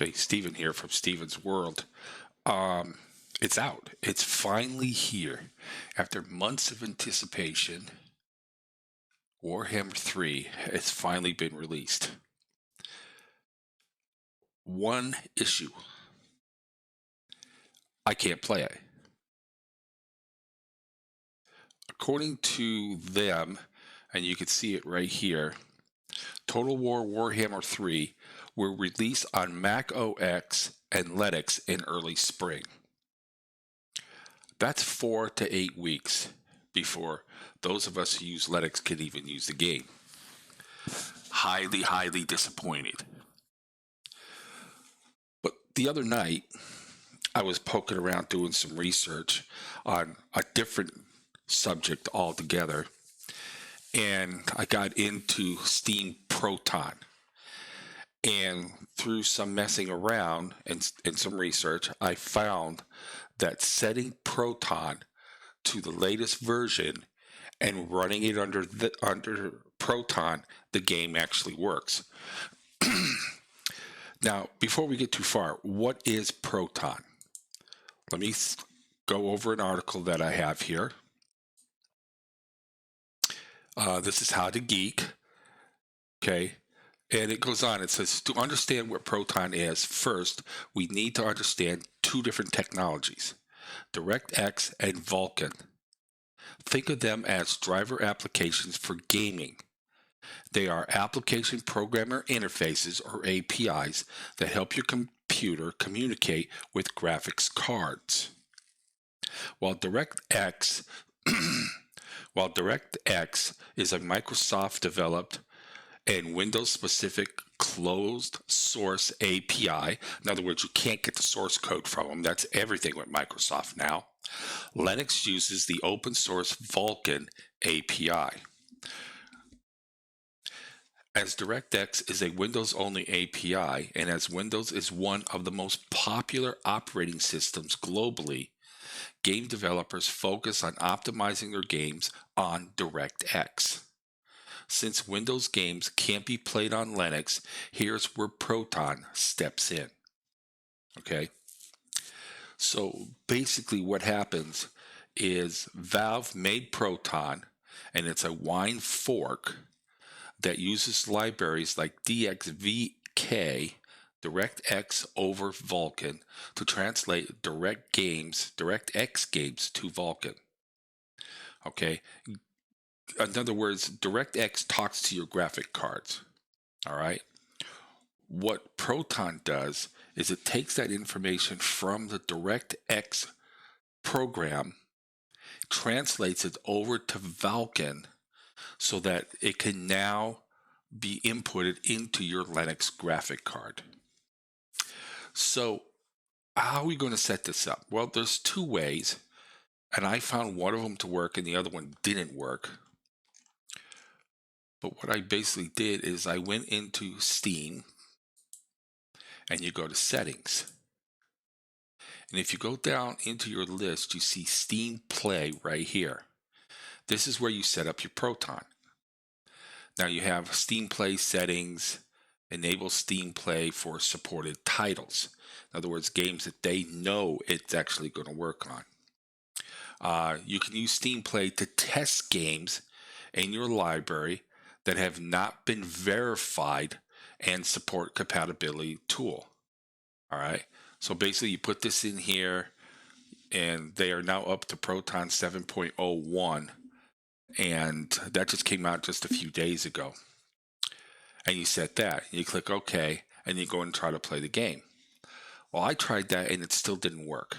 Okay, Steven here from Steven's World. It's out. It's finally here. After months of anticipation, Warhammer 3 has finally been released. One issue. I can't play it. According to them, and you can see it right here, Total War Warhammer 3 will release on Mac OS and Linux in early spring. That's 4 to 8 weeks before those of us who use Linux can even use the game. Highly disappointed. But the other night, I was poking around doing some research on a different subject altogether, and I got into Steam Proton. And through some messing around and some research, I found that setting Proton to the latest version and running it under Proton, the game actually works. Now, before we get too far, what is Proton? Let me go over an article that I have here. This is How to Geek. Okay. And it goes on. It says, to understand what Proton is, first, we need to understand two different technologies, DirectX and Vulkan. Think of them as driver applications for gaming. They are application programmer interfaces, or APIs, that help your computer communicate with graphics cards. While DirectX is a Microsoft-developed and Windows-specific closed source API. In other words, you can't get the source code from them. That's everything with Microsoft now. Linux uses the open source Vulkan API. As DirectX is a Windows-only API, and as Windows is one of the most popular operating systems globally, game developers focus on optimizing their games on DirectX. Since Windows games can't be played on Linux, here's where Proton steps in. Okay? So basically what happens is Valve made Proton, and it's a wine fork that uses libraries like DXVK, DirectX over Vulkan, to translate DirectX games to Vulkan. Okay? In other words, DirectX talks to your graphic cards. All right. What Proton does is it takes that information from the DirectX program, translates it over to Vulkan so that it can now be inputted into your Linux graphic card. So how are we going to set this up? Well, there's two ways, and I found one of them to work and the other one didn't work. But what I basically did is I went into Steam, and you go to Settings. And if you go down into your list, you see Steam Play right here. This is where you set up your Proton. Now you have Steam Play settings, enable Steam Play for supported titles. In other words, games that they know it's actually going to work on. You can use Steam Play to test games in your library that have not been verified and support compatibility tool. All right. So basically you put this in here, and they are now up to Proton 7.01, and that just came out just a few days ago. And you set that, you click OK, and you go and try to play the game. Well, I tried that and it still didn't work.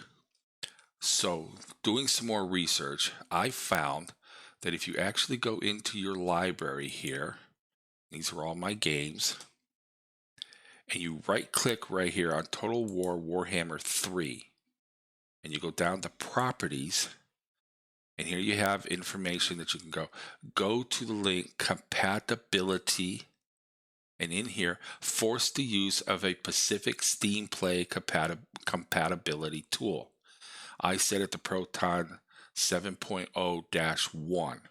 So doing some more research, I found that if you actually go into your library here, these are all my games, and you right click right here on Total War Warhammer 3, and you go down to Properties, and here you have information that you can go to the link Compatibility, and in here force the use of a specific Steam Play compatibility tool. I set it to Proton 7.0-1.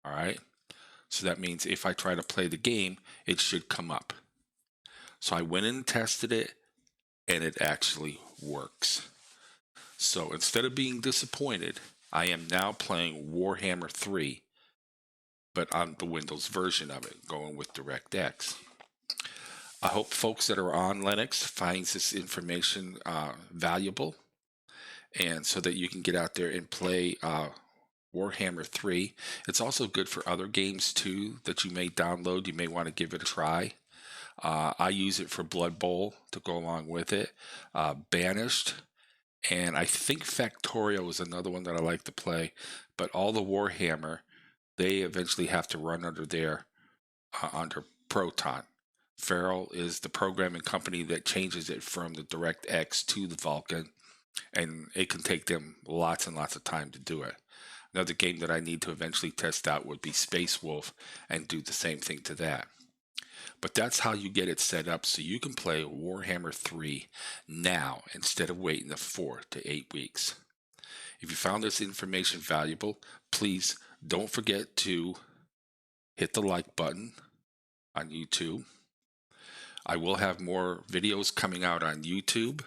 All right. So that means if I try to play the game, it should come up. So I went in and tested it. and it actually works. So instead of being disappointed, I am now playing Warhammer 3, but on the Windows version of it, going with DirectX. I hope folks that are on Linux finds this information valuable, and so that you can get out there and play Warhammer 3. It's also good for other games too that you may download. You may want to give it a try. I use it for Blood Bowl to go along with it. Banished, and I think Factorio is another one that I like to play. But all the Warhammer, they eventually have to run under Proton. Feral is the programming company that changes it from the DirectX to the Vulkan, and it can take them lots and lots of time to do it. Another game that I need to eventually test out would be Space Wolf and do the same thing to that. But that's how you get it set up so you can play Warhammer 3 now instead of waiting the 4 to 8 weeks. If you found this information valuable, please don't forget to hit the like button on YouTube. I will have more videos coming out on YouTube,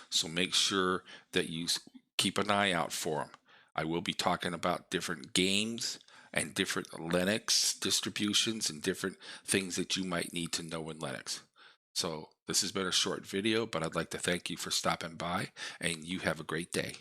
so make sure that you keep an eye out for them. I will be talking about different games and different Linux distributions and different things that you might need to know in Linux. So this has been a short video, but I'd like to thank you for stopping by, and you have a great day.